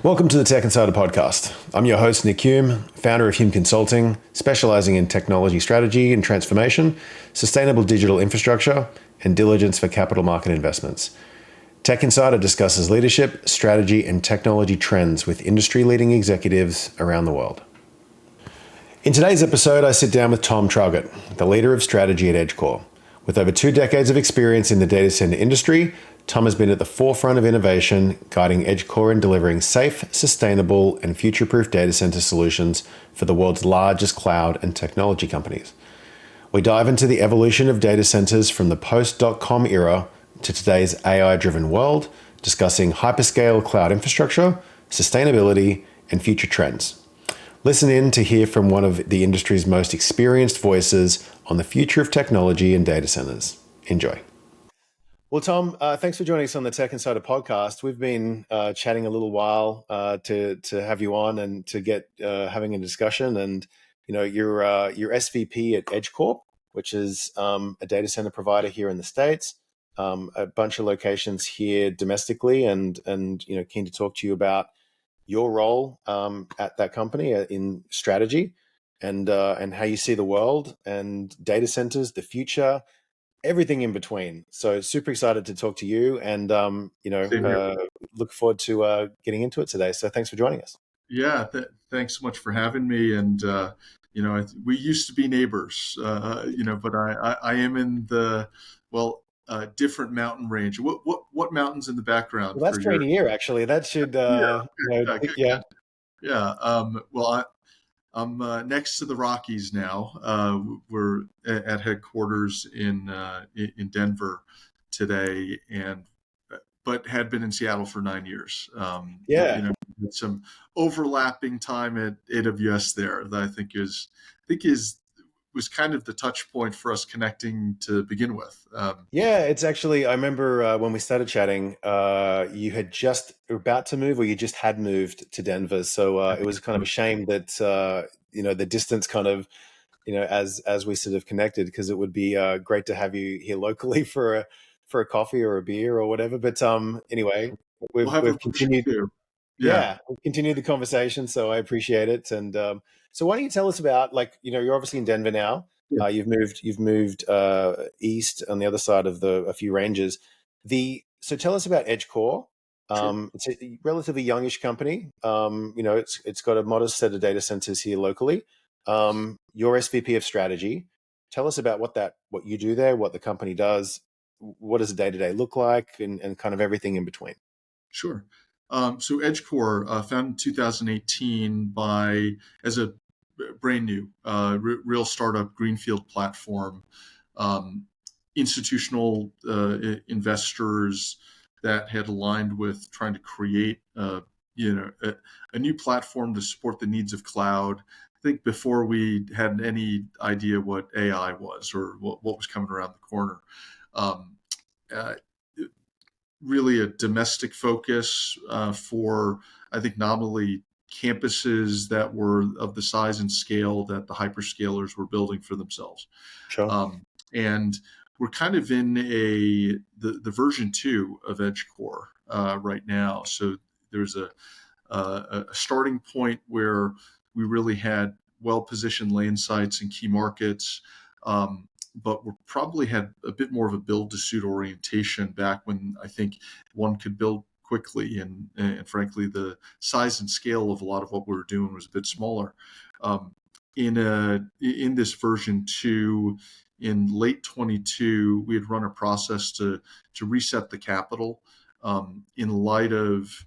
Welcome to the Tech Insider podcast. I'm your host, Nick Hume, founder of Hume Consulting, specializing in technology strategy and transformation, sustainable digital infrastructure, and diligence for capital market investments. Tech Insider discusses leadership, strategy, and technology trends with industry-leading executives around the world. In today's episode, I sit down with Tom Traugott, the leader of strategy at EdgeCore. With over 2 decades of experience in the data center industry, Tom has been at the forefront of innovation, guiding EdgeCore in delivering safe, sustainable, and future-proof data center solutions for the world's largest cloud and technology companies. We dive into the evolution of data centers from the post-dot-com era to today's AI-driven world, discussing hyperscale cloud infrastructure, sustainability, and future trends. Listen in to hear from one of the industry's most experienced voices on the future of technology and data centers. Enjoy. Well, Tom, thanks for joining us on the Tech Insider podcast. We've been chatting a little while to have you on and to get having a discussion. And you're SVP at EdgeCore, which is a data center provider here in the States. A bunch of locations here domestically, and keen to talk to you about your role at that company in strategy and how you see the world and data centers, the future, everything in between. So super excited to talk to you, and look forward to getting into it today. So thanks for joining us. Yeah, thanks so much for having me. And we used to be neighbors, but I am in the different mountain range. What mountains in the background Well, that's for great your? to hear. Actually, that should Good. Yeah. I'm next to the Rockies now. We're at headquarters in Denver today, but had been in Seattle for 9 years. Some overlapping time at AWS there that I think was kind of the touch point for us connecting to begin with. It's actually, I remember when we started chatting, you had just about to move, or you just had moved to Denver. So it was kind of a shame that the distance kind of as we sort of connected, because it would be great to have you here locally for a coffee or a beer or whatever. But anyway, We'll have a we've continued. too. Yeah, Yeah, we've continued the conversation, so I appreciate it. And so, why don't you tell us about, you're obviously in Denver now. yeah, You've moved east on the other side of a few ranges. So tell us about EdgeCore. sure. It's a relatively youngish company. It's got a modest set of data centers here locally. You're SVP of strategy. Tell us about what you do there, what the company does, what does a day-to-day look like, and kind of everything in between. Sure. So EdgeCore, founded in 2018 as a brand new, real startup greenfield platform, institutional investors that had aligned with trying to create, a new platform to support the needs of cloud. I think before we had any idea what AI was or what was coming around the corner. Um, uh, Really a domestic focus for, I think, nominally campuses that were of the size and scale that the hyperscalers were building for themselves. Sure. And we're kind of in the version 2 of EdgeCore right now. So there's a starting point where we really had well-positioned land sites in key markets, but we probably had a bit more of a build-to-suit orientation back when I think one could build quickly, and frankly, the size and scale of a lot of what we were doing was a bit smaller. In this version 2, in late 22, we had run a process to reset the capital in light of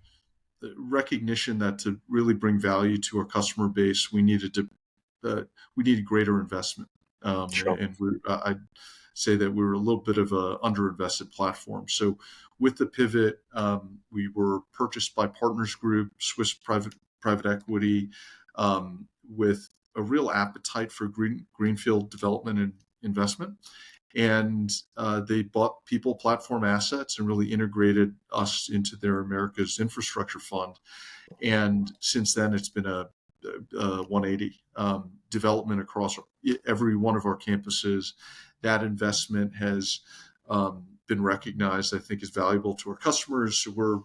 the recognition that to really bring value to our customer base, we needed greater investment. Sure. And I'd say that we were a little bit of a underinvested platform. So with the pivot, we were purchased by Partners Group, Swiss private equity, with a real appetite for greenfield development and investment. And they bought people platform assets and really integrated us into their America's Infrastructure Fund. And since then, it's been a 180 development across every one of our campuses. That investment has been recognized, I think, as valuable to our customers. So we're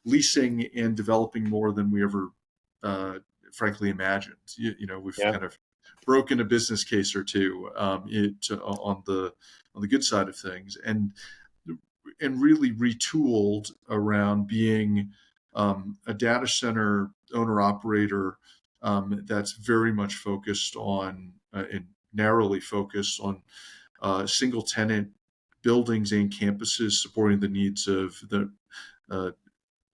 leasing and developing more than we ever, frankly, imagined. We've Yeah. kind of broken a business case or two on the good side of things, and really retooled around being a data center owner operator that's very much focused on and narrowly focused on single tenant buildings and campuses supporting the needs of uh,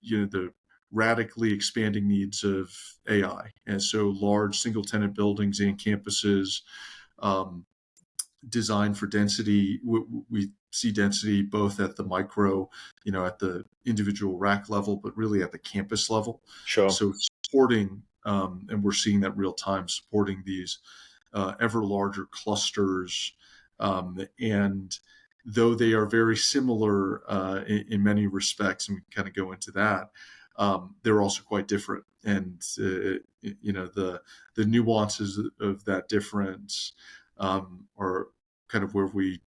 the radically expanding needs of AI. And so large single tenant buildings and campuses um, designed for density. We see density both at the micro, at the individual rack level, but really at the campus level. Sure. So supporting, and we're seeing that real time, supporting these ever larger clusters. And though they are very similar in many respects, and we kind of go into that, they're also quite different. And the nuances of that difference are kind of where we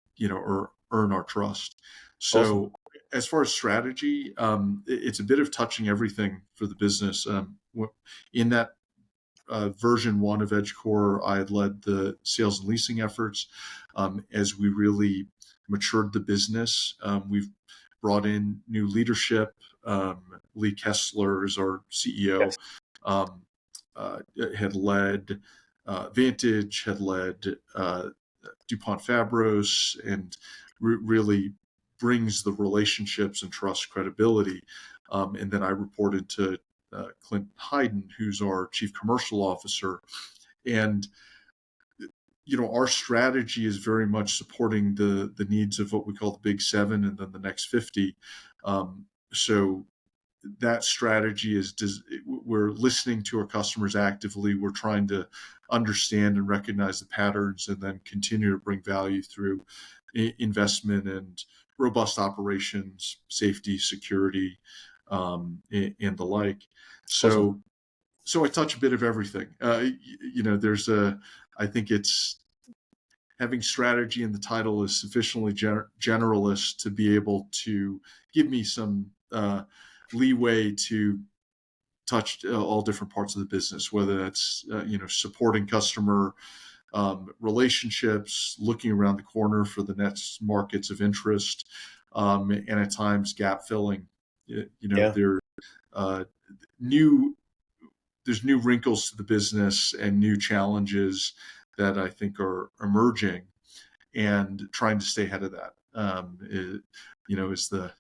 earn our trust. Awesome. So as far as strategy, it's a bit of touching everything for the business. In that version one of EdgeCore, I had led the sales and leasing efforts. As we really matured the business, we've brought in new leadership. Lee Kessler is our CEO. Yes. Um, had led Vantage, had led DuPont Fabros, and really brings the relationships and trust credibility. And then I reported to Clint Hayden, who's our chief commercial officer. And our strategy is very much supporting the needs of what we call the big seven and then the next 50. So that strategy is we're listening to our customers actively. We're trying to understand and recognize the patterns and then continue to bring value through investment and robust operations, safety, security, and the like. Awesome. So I touch a bit of everything. I think it's having strategy in the title is sufficiently generalist to be able to give me some leeway to touch all different parts of the business, whether that's supporting customer relationships, looking around the corner for the next markets of interest, and at times gap filling. Yeah. Uh, new there's new wrinkles to the business and new challenges that I think are emerging, and trying to stay ahead of that is the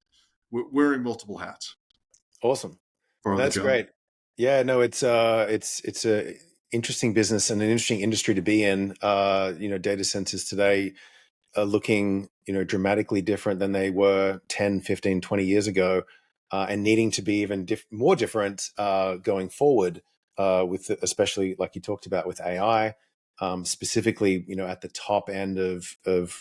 wearing multiple hats. Awesome. Part of the That's job. great. Yeah, no, it's a interesting business and an interesting industry to be in. Data centers today are looking, dramatically different than they were 10, 15, 20 years ago, and needing to be even more different going forward, with especially like you talked about with AI, specifically, at the top end of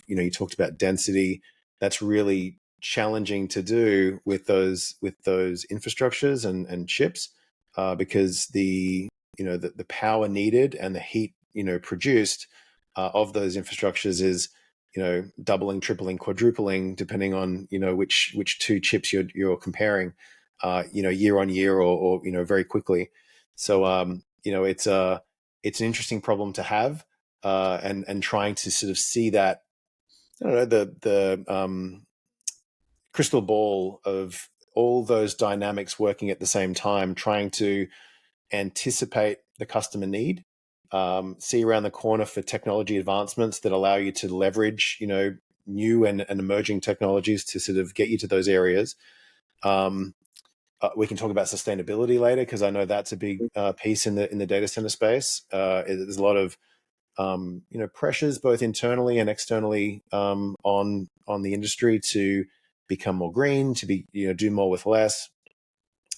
you talked about density. That's really challenging to do with those infrastructures and chips, because the power needed and the heat produced of those infrastructures is doubling, tripling, quadrupling, depending on which two chips you're comparing, year on year, or very quickly. So it's an interesting problem to have, and trying to sort of see that, I don't know, the crystal ball of all those dynamics working at the same time, trying to anticipate the customer need, see around the corner for technology advancements that allow you to leverage, new and emerging technologies to sort of get you to those areas. We can talk about sustainability later, because I know that's a big piece in the data center space. There's a lot of pressures both internally and externally, on the industry to become more green, to be do more with less.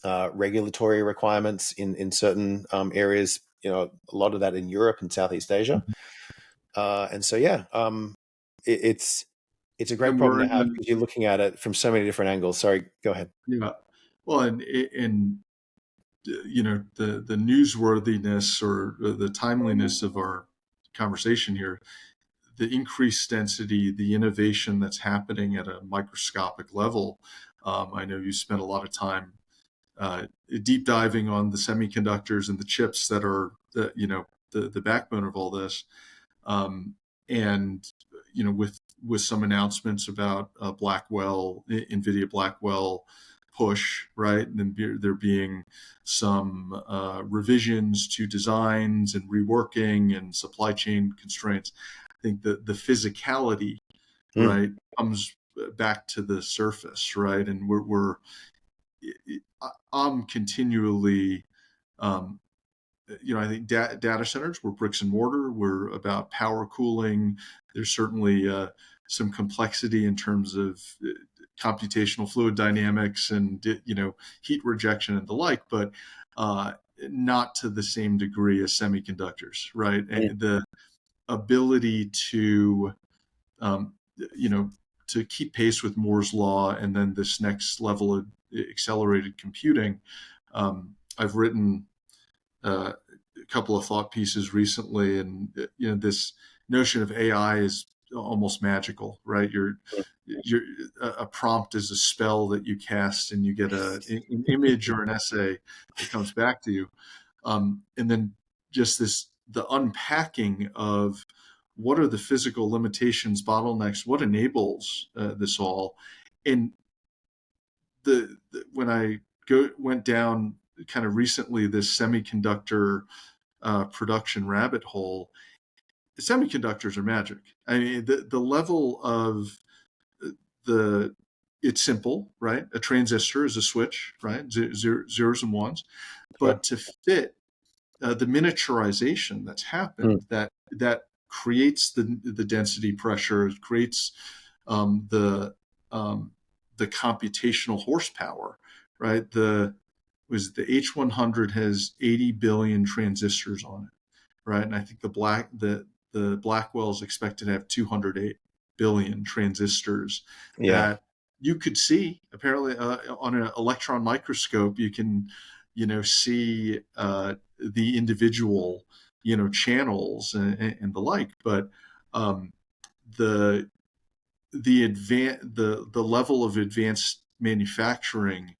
Regulatory requirements in certain areas, a lot of that in Europe and Southeast Asia. And so, yeah, it's a great And problem we're to in have, because you're looking at it from so many different angles. Sorry, go ahead. yeah. Well, and the newsworthiness or the timeliness of our conversation here, the increased density, the innovation that's happening at a microscopic level. I know you spent a lot of time deep diving on the semiconductors and the chips that are the backbone of all this, and with some announcements about Blackwell, NVIDIA Blackwell push, right? And then there being some revisions to designs and reworking and supply chain constraints. I think the physicality, right, comes back to the surface, right? And I'm continually, I think data centers, we're bricks and mortar. We're about power cooling. There's certainly some complexity in terms of computational fluid dynamics and heat rejection and the like, but not to the same degree as semiconductors, right? And the ability to to keep pace with Moore's law and then this next level of accelerated computing. I've written a couple of thought pieces recently, and this notion of AI is almost magical, right? A prompt is a spell that you cast, and you get an image or an essay that comes back to you, and then just the unpacking of what are the physical limitations, bottlenecks, what enables this all, and when I went down kind of recently this semiconductor production rabbit hole, semiconductors are magic. I mean, the level of it's simple, right? A transistor is a switch, right? Zeros and ones, but to fit the miniaturization that's happened, that creates the density pressure, it creates the computational horsepower, right? The H100 has 80 billion transistors on it, right? And I think the Blackwell is expected to have 208 billion transistors that you could see. Apparently, on an electron microscope, you can, see the individual, channels and the like. But the level of advanced manufacturing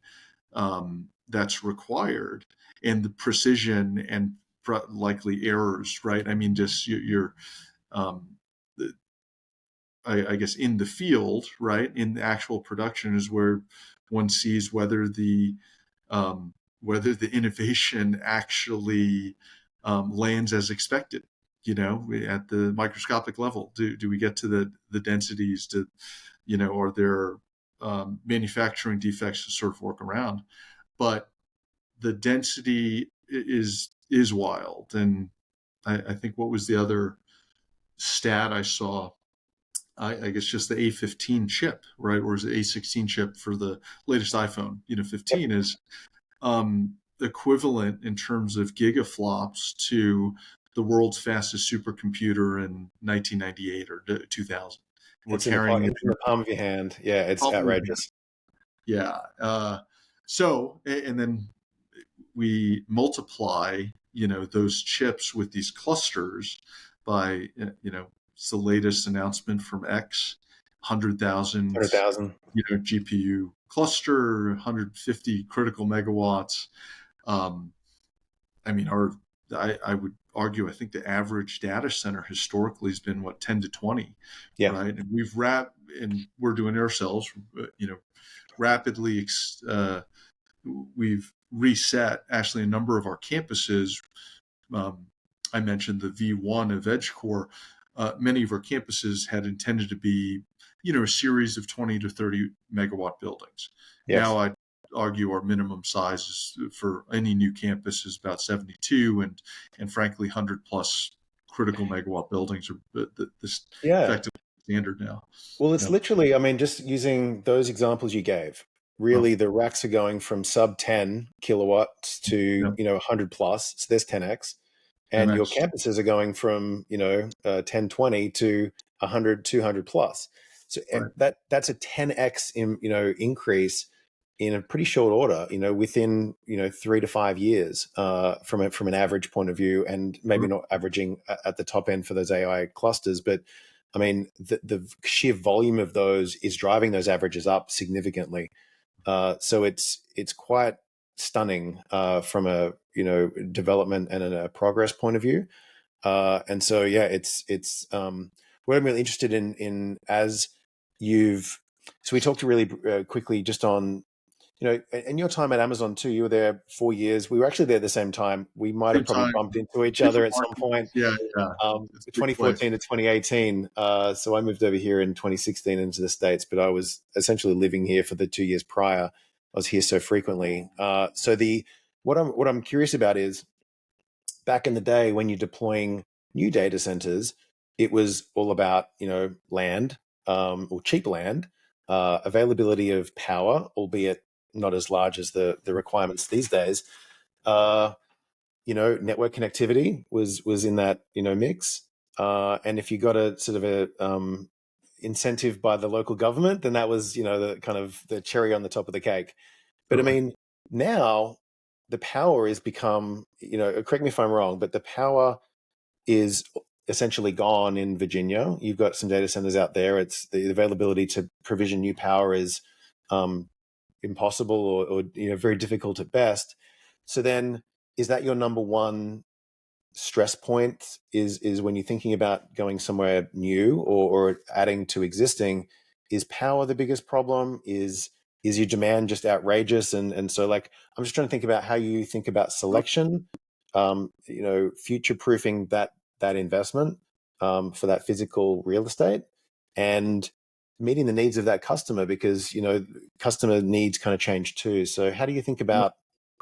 that's required, and the precision and likely errors, right? I mean, just I guess in the field, right, in the actual production is where one sees whether the innovation actually lands as expected. At the microscopic level, do we get to the densities? Are there manufacturing defects to sort of work around? But the density is wild. And I think what was the other stat I saw? I guess just the A15 chip, right? Or is it A16 chip for the latest iPhone? 15 is equivalent in terms of gigaflops to the world's fastest supercomputer in 1998 or 2000. It's in the palm of your hand. Yeah, it's outrageous. Yeah. And then we multiply, those chips with these clusters by, it's the latest announcement from X, 100,000, GPU cluster, 150 critical megawatts. I mean, I would argue, I think the average data center historically has been 10 to 20, right? And we're doing it ourselves, rapidly. We've reset actually a number of our campuses. I mentioned the V1 of EdgeCore. Many of our campuses had intended to be, a series of 20 to 30 megawatt buildings. Yes. Now I argue our minimum size for any new campus is about 72, and frankly, 100 plus critical megawatt buildings are effectively standard now. Well, it's literally, I mean, just using those examples you gave, really the racks are going from sub 10 kilowatts to, 100 plus. So there's 10x. And your campuses are going from, 10, 20 to 100, 200 plus. So that's a 10x increase in a pretty short order, within 3 to 5 years from an average point of view, and maybe not averaging at the top end for those AI clusters, but I mean the sheer volume of those is driving those averages up significantly. So it's quite stunning from a development and a progress point of view. And so yeah, it's what I'm really interested in as you've. So we talked really quickly just on and your time at Amazon too. You were there 4 years. We were actually there at the same time. We might Same have probably time, bumped into each other different at some market. point. Yeah, yeah. It's a big place. 2014 to 2018. So I moved over here in 2016 into the States, but I was essentially living here for the 2 years prior. I was here so frequently. So the what I'm curious about is back in the day when you're deploying new data centers, it was all about land or cheap land, availability of power, albeit not as large as the requirements these days. Uh, network connectivity was in that mix, and if you got a sort of a incentive by the local government, then that was the kind of the cherry on the top of the cake. But I Totally. mean, now the power is become, correct me if I'm wrong, but the power is essentially gone in Virginia. You've got some data centers out there. It's the availability to provision new power is impossible or very difficult at best. So then, is that your number one stress point? Is when you're thinking about going somewhere new or adding to existing, is power the biggest problem? Is your demand just outrageous? And so like I'm just trying to think about how you think about selection, future proofing that investment for that physical real estate, and meeting the needs of that customer, because customer needs kind of change too. So how do you think about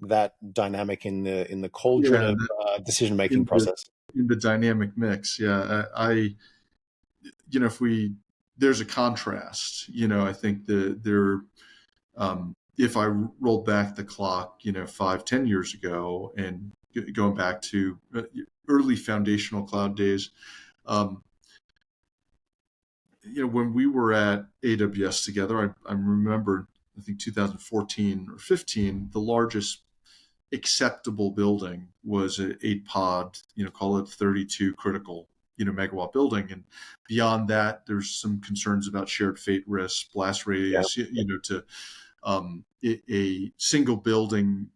that dynamic in the cauldron Yeah, of decision making in the process? dynamic mix. Yeah, if we there's a contrast. I think if I rolled back the clock, 5, 10 years ago, and going back to early foundational cloud days, um, when we were at AWS together, I remember, I think 2014 or 15, the largest acceptable building was an 8 pod, call it 32 critical, megawatt building. And beyond that, there's some concerns about shared fate risk, blast Yeah, radius, to a single building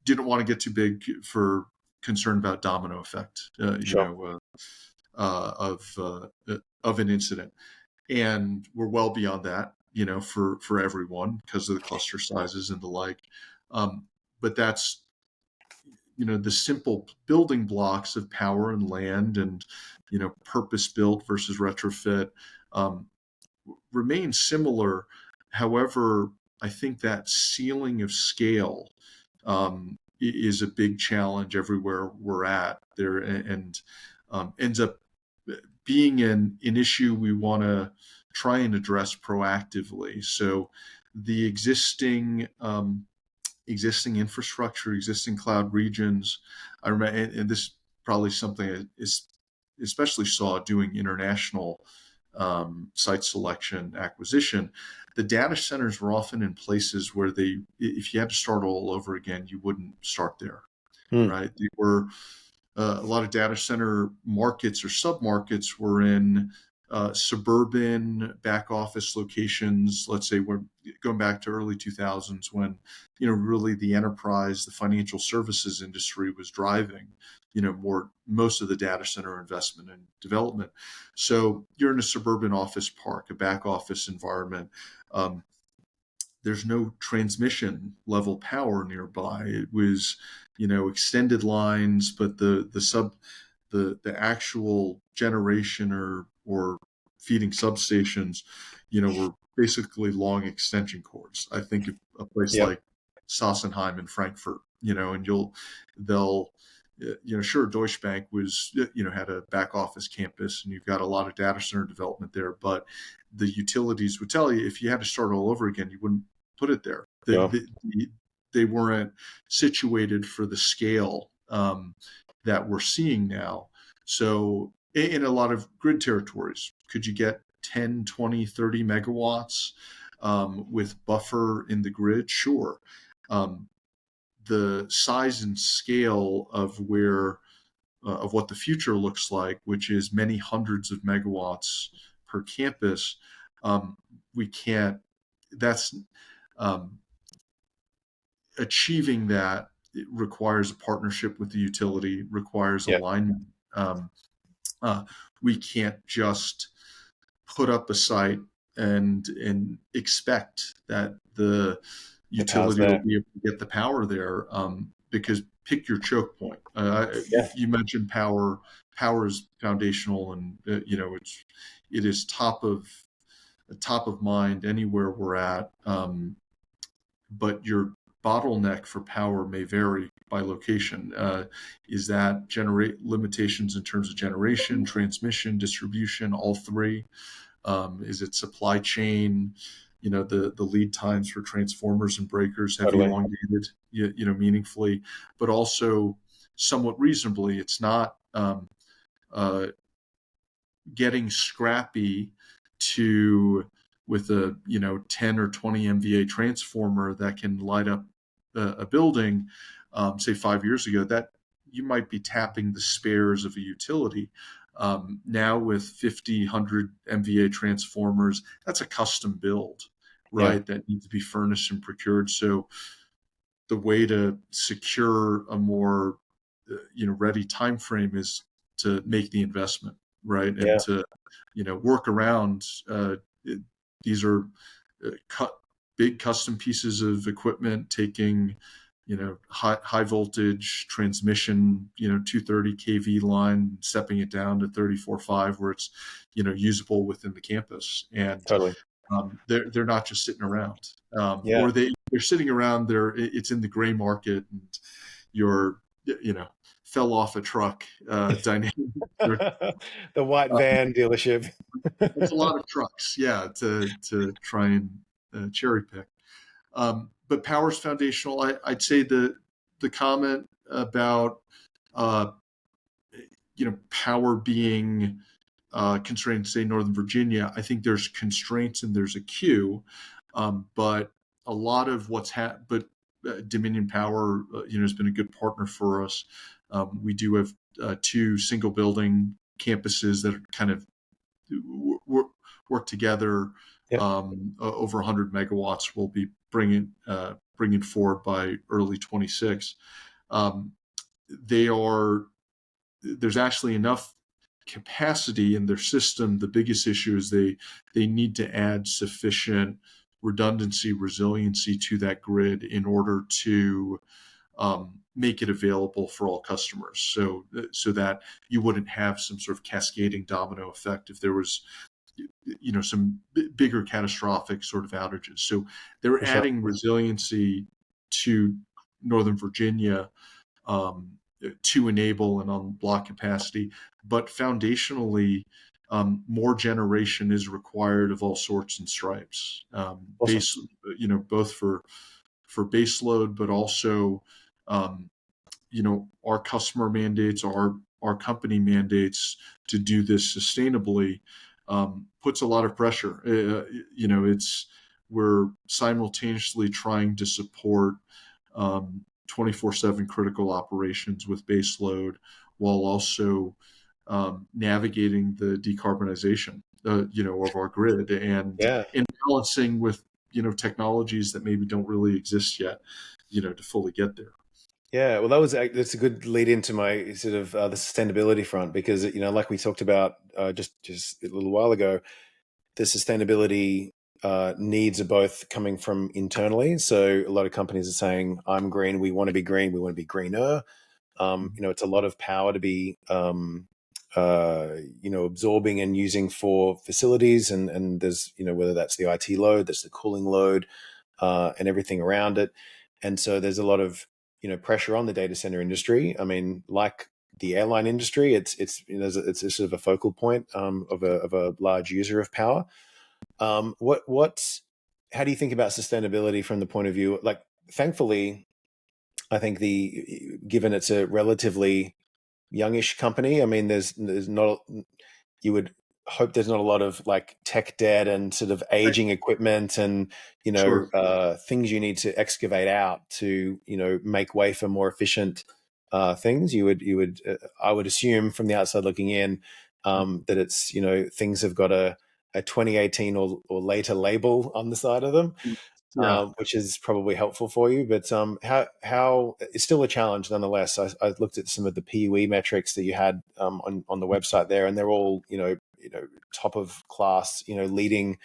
didn't want to get too big for concern about domino effect, sure. of an incident. And we're well beyond that, for everyone because of the cluster sizes and the like. But that's the simple building blocks of power and land and purpose built versus retrofit um, remain similar. However, I think that ceiling of scale is a big challenge everywhere we're at there, and ends up being an issue we want to try and address proactively. So the existing infrastructure, existing cloud regions. I remember, and this is probably something I is especially saw doing international site selection acquisition. The data centers were often in places where if you had to start all over again, you wouldn't start there, Hmm. right? They were a lot of data center markets or submarkets were in suburban back office locations. Let's say we're going back to early 2000s when, really the enterprise, the financial services industry was driving, most of the data center investment and development. So you're in a suburban office park, a back office environment. There's no transmission level power nearby. It was, extended lines, but the actual generation or feeding substations, were basically long extension cords. I think of a place Yep. like Sossenheim in Frankfurt, and they'll sure, Deutsche Bank was, had a back office campus and you've got a lot of data center development there, but the utilities would tell you if you had to start all over again, you wouldn't put it there. Yeah. They weren't situated for the scale that we're seeing now. So in a lot of grid territories, could you get 10, 20, 30 megawatts with buffer in the grid? Sure. The size and scale of what the future looks like, which is many hundreds of megawatts per campus, we can't. That's um, achieving that, it requires a partnership with the utility, requires Yeah. alignment. Um, uh, we can't just put up a site and expect that the The power's utility will there. be able to get the power there, because pick your choke point. Yeah. You mentioned power. Power is foundational, and it is top of mind anywhere we're at. But your bottleneck for power may vary by location. Is that generate limitations in terms of generation, transmission, distribution, all three? Is it supply chain? The lead times for transformers and breakers have Totally. elongated, meaningfully, but also somewhat reasonably. It's not uh, getting scrappy to with a 10 or 20 MVA transformer that can light up a building, say 5 years ago, that you might be tapping the spares of a utility. Now with 50, 100 MVA transformers, that's a custom build, Yeah. right? That needs to be furnished and procured. So the way to secure a more ready time frame is to make the investment, right, and Yeah. to work around. These are cut big custom pieces of equipment taking high voltage transmission, 230 kV line, stepping it down to 34.5 where it's usable within the campus. And Totally. they're not just sitting around, Yeah. or they're sitting around there. It's in the gray market, and you're fell off a truck dynamic. The white van dealership. It's a lot of trucks, yeah, to try and cherry pick. But power is foundational. I'd say the comment about uh, power being constrained, say Northern Virginia. I think there's constraints and there's a queue, but a lot of but Dominion Power, has been a good partner for us. We do have two single building campuses that are kind of work together. Yep. Over 100 megawatts we'll be bringing forward by early 26. Um, they are There's actually enough capacity in their system. The biggest issue is they need to add sufficient redundancy, resiliency to that grid in order to make it available for all customers. So that you wouldn't have some sort of cascading domino effect if there was some bigger catastrophic sort of outages. So they're For sure. adding resiliency to Northern Virginia, to enable and unblock capacity, but foundationally, more generation is required of all sorts and stripes. Awesome. Both for base load, but also um, our customer mandates, our company mandates to do this sustainably, puts a lot of pressure. We're simultaneously trying to support 24/7 critical operations with base load, while also navigating the decarbonization, of our grid, and Yeah. balancing with technologies that maybe don't really exist yet, to fully get there. Yeah, well, that's a good lead into my sort of the sustainability front because like we talked about just a little while ago, the sustainability needs are both coming from internally. So a lot of companies are saying, "I'm green. We want to be green. We want to be greener." It's a lot of power to be absorbing and using for facilities, and there's whether that's the IT load, that's the cooling load, and everything around it, and so there's a lot of pressure on the data center industry. I mean, like the airline industry, it's it's a sort of a focal point of a large user of power. What how do you think about sustainability from the point of view, like, thankfully, I think given it's a relatively youngish company, I mean, there's not, you would hope there's not a lot of like tech debt and sort of Right. aging equipment and Sure. things you need to excavate out to make way for more efficient things. You would I would assume from the outside looking in that it's things have got a 2018 or later label on the side of them. Yeah. which is probably helpful for you. But how it's still a challenge nonetheless. I looked at some of the PUE metrics that you had on the website there, and they're all top of class, leading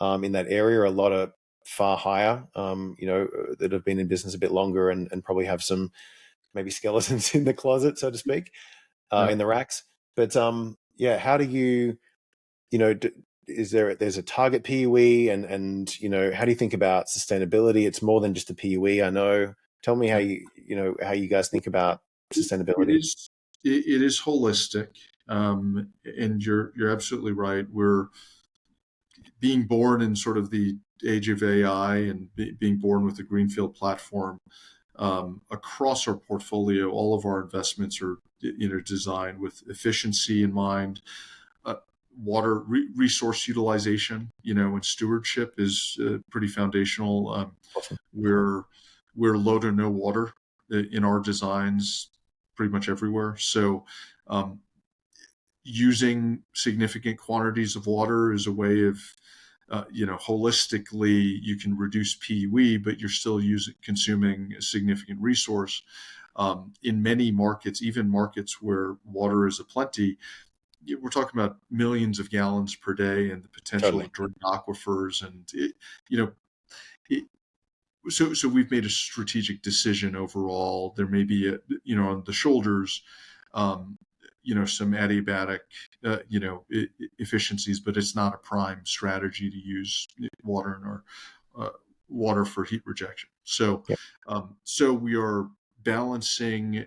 in that area. A lot of far higher, that have been in business a bit longer and probably have some maybe skeletons in the closet, so to speak, Yeah. in the racks. But yeah, how do you, there's a target PUE, and how do you think about sustainability? It's more than just a PUE, I know. Tell me how how you guys think about It sustainability. is it is holistic, and you're absolutely right. We're being born in sort of the age of AI and being born with the greenfield platform. Across our portfolio, all of our investments are designed with efficiency in mind. Uh, Water resource utilization, and stewardship is pretty foundational. Awesome. We're low to no water in our designs, pretty much everywhere. So, um, using significant quantities of water is a way of holistically, you can reduce PUE, but you're still consuming a significant resource. In many markets, even markets where water is aplenty, we're talking about millions of gallons per day and the potential Totally. to drain aquifers. And, you know, it, so we've made a strategic decision overall. There may be, on the shoulders, um, some adiabatic, efficiencies, but it's not a prime strategy to use water in our water for heat rejection. So, Yep. so we are balancing,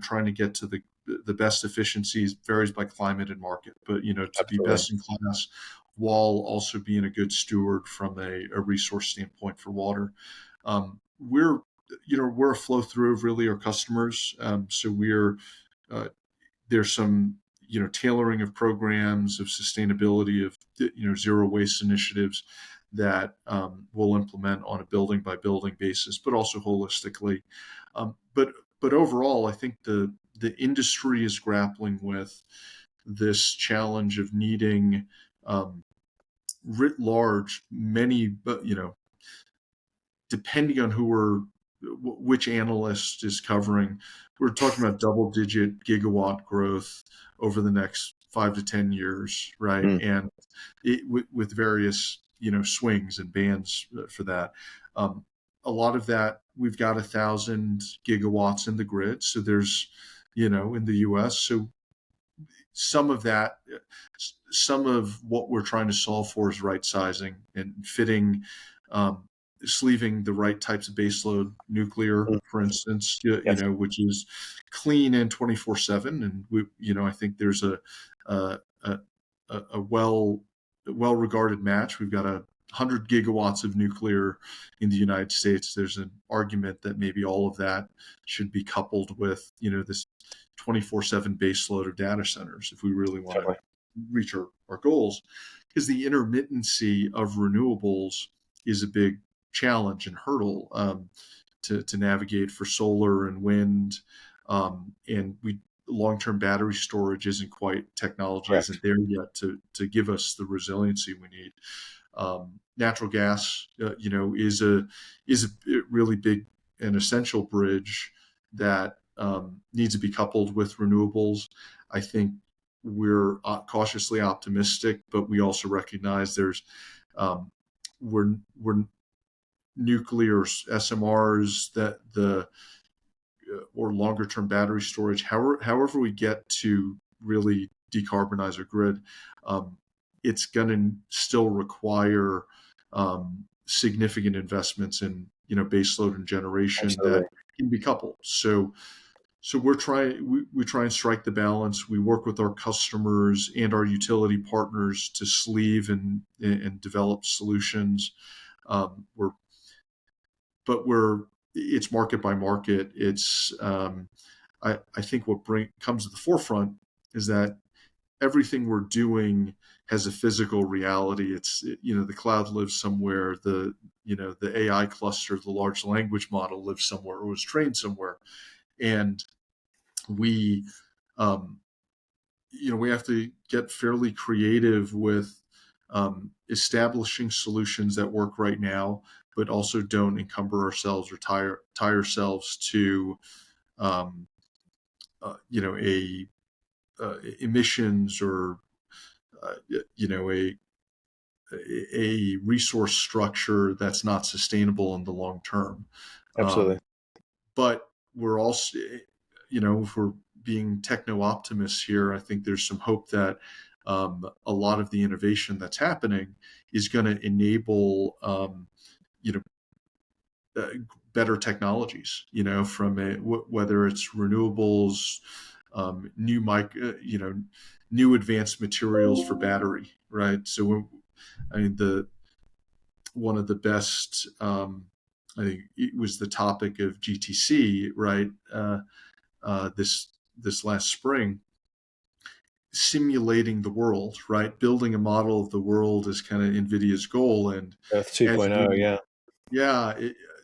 trying to get to the best efficiencies. Varies by climate and market, but to be Absolutely. best in class while also being a good steward from a resource standpoint for water. We're we're a flow through of really our customers. So we're uh, there's some tailoring of programs of sustainability of zero waste initiatives that we'll implement on a building by building basis, but also holistically. But overall, I think the industry is grappling with this challenge of needing writ large many, but depending on which analyst is covering, we're talking about double digit gigawatt growth over the next 5 to 10 years, right? Mm. And with various swings and bands for that. Um, a lot of that, we've got 1,000 gigawatts in the grid, so there's in the U.S. So some of that, some of what we're trying to solve for is right sizing and fitting, um, sleeving the right types of baseload nuclear, Mm. for instance, Yes. which is clean and 24/7. And I think there's a, a, a well regarded match. We've got 100 gigawatts of nuclear in the United States. There's an argument that maybe all of that should be coupled with this 24/7 baseload of data centers if we really want to Totally. reach our goals, because the intermittency of renewables is a big challenge and hurdle, to navigate for solar and wind. And long-term battery storage isn't quite, technology isn't Correct. there yet to give us the resiliency we need. Natural gas, is a really big and essential bridge that needs to be coupled with renewables. I think we're cautiously optimistic, but we also recognize um, we're nuclear SMRs that or longer term battery storage. However we get to really decarbonize our grid, um, it's going to still require significant investments in baseload and generation that Absolutely. can be coupled. So we try and strike the balance. We work with our customers and our utility partners to sleeve and develop solutions. We're but we're It's market by market. It's I think what comes to the forefront is that everything we're doing has a physical reality. It's the cloud lives somewhere. The AI cluster, the large language model lives somewhere or was trained somewhere, and we um, we have to get fairly creative with establishing solutions that work right now, but also don't encumber ourselves or tie ourselves to, um, a emissions or you know a resource structure that's not sustainable in the long term. Absolutely. Um, but we're also, if we're being techno optimists here, I think there's some hope that a lot of the innovation that's happening is going to enable, you know, better technologies. From whether it's renewables, new new advanced materials for battery, right? So, I mean, the one of the best. I think it was the topic of GTC, right? This last spring, simulating the world, right? Building a model of the world is kind of NVIDIA's goal, and Earth as 2.0, we, yeah. yeah,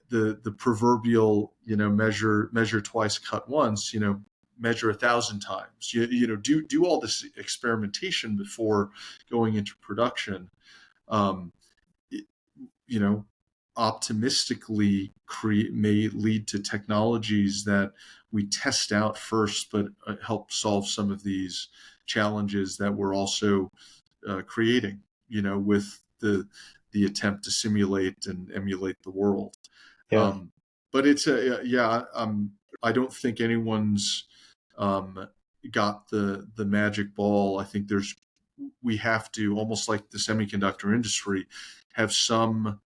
the proverbial, measure twice, cut once, measure 1,000 times. Do all this experimentation before going into production. Um, it- you know, Optimistically may lead to technologies that we test out first, but help solve some of these challenges that we're also creating, with the attempt to simulate and emulate the world. Yeah. But it's I don't think anyone's um, got the magic ball. I think we have to, almost like the semiconductor industry, have some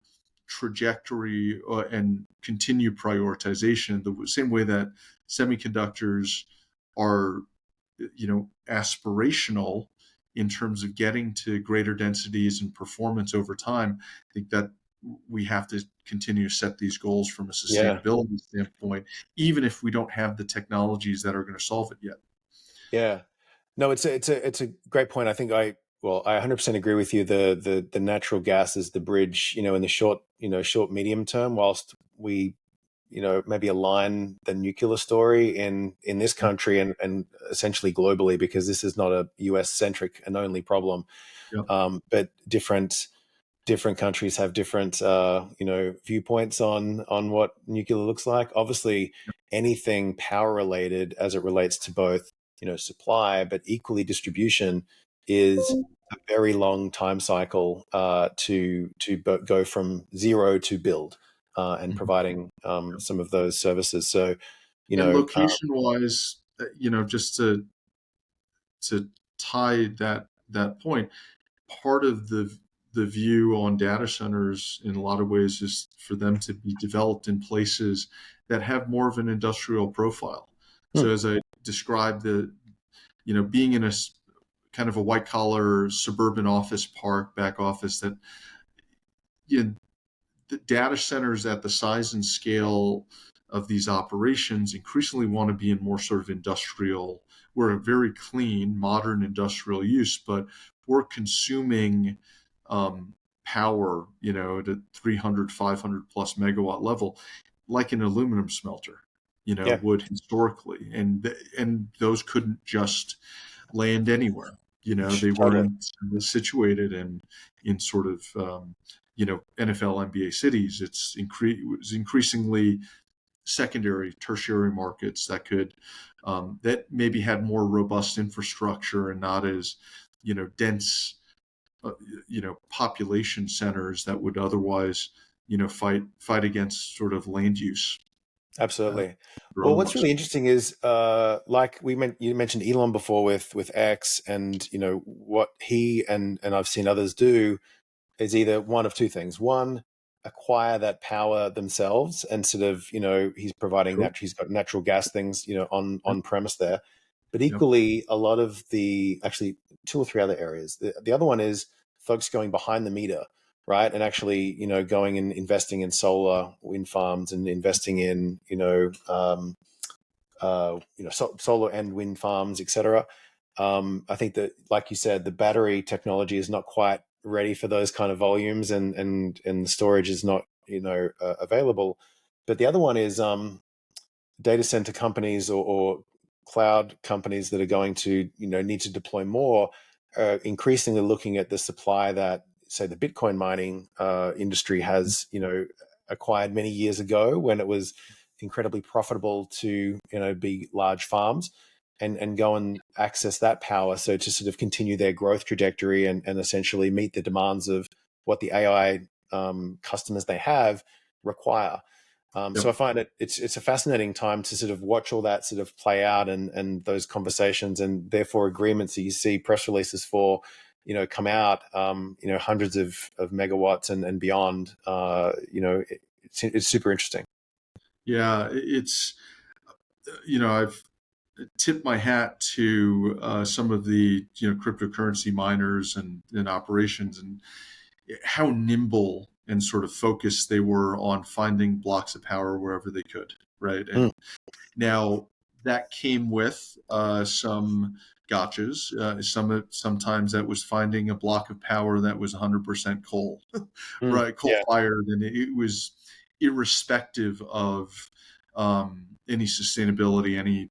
trajectory and continue prioritization the same way that semiconductors are, aspirational in terms of getting to greater densities and performance over time. I think that we have to continue to set these goals from a Yeah. sustainability standpoint, even if we don't have the technologies that are going to solve it yet. Yeah. No, it's a great point. I think I 100% agree with you. The natural gas is the bridge, in the short medium term, whilst we, maybe align the nuclear story in this country and essentially globally, because this is not a US centric and only problem. Yep. But different countries have different viewpoints on what nuclear looks like. Obviously, anything power related as it relates to both supply but equally distribution is a very long time cycle to go from zero to build and Mhm. providing some of those services. So And location wise, just to tie that point, part of the view on data centers in a lot of ways is for them to be developed in places that have more of an industrial profile. So as I described, being in a kind of a white collar suburban office park, back office, that the data centers at the size and scale of these operations increasingly want to be in more sort of industrial. We're a very clean, modern industrial use, but we're consuming power, at a 300, 500 plus megawatt level, like an aluminum smelter, yeah, would historically. And those couldn't just land anywhere. They totally. weren't situated in sort of, NFL, NBA cities. It was increasingly secondary, tertiary markets that maybe had more robust infrastructure and not as, dense, population centers that would otherwise, fight against sort of land use. Uh, Absolutely. their Well, own what's market. really interesting is, like you mentioned Elon before with X, and what he and I've seen others do is either one of two things. One, acquire that power themselves, and sort of he's providing Sure. that he's got natural gas things Yep. on premise there. But Yep. equally, a lot of the actually two or three other areas. The other one is folks going behind the meter, right? And actually, going and investing in solar wind farms and investing in, solar and wind farms, etc. I think that, like you said, the battery technology is not quite ready for those kind of volumes, and the storage is not, available. But the other one is data center companies or cloud companies that are going to, need to deploy more, increasingly looking at the supply that, say, the Bitcoin mining industry has, acquired many years ago when it was incredibly profitable to be large farms, and go and access that power. So to sort of continue their growth trajectory and essentially meet the demands of what the AI customers they have require. So I find it's a fascinating time to sort of watch all that sort of play out, and those conversations, and therefore agreements that you see press releases for, come out, hundreds of megawatts and beyond. It's super interesting. Yeah, I've tipped my hat to some of the cryptocurrency miners and operations, and how nimble and sort of focused they were on finding blocks of power wherever they could, right? And now that came with some gotchas. Sometimes that was finding a block of power that was 100% coal, right? Coal fired, and it was irrespective of any sustainability, any